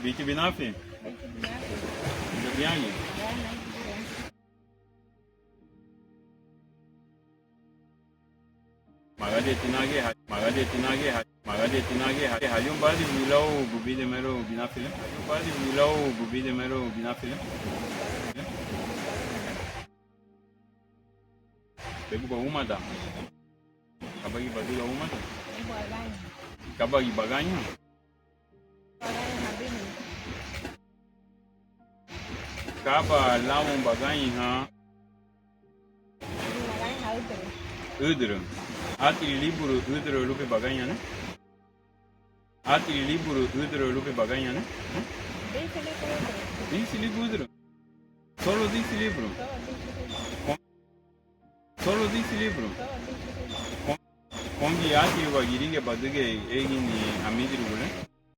Vicky Binafi. Ndugu Magade Tinage Hayum Bali Milo Bubi de Mero Binafile. Bali Milo Bubi de Mero Binafile. Pego ba umada. Kabagi badula umada. Kabagi baganyo. Kaba lamun baganyi ha. Udro. Altri libro udro lupe baganya ne? Altri libro udro lupe baganya ne? Dici libro udro. Solo dici libro. Solo dici libro. Kongi altri bagiri che baduge egini amidri bule.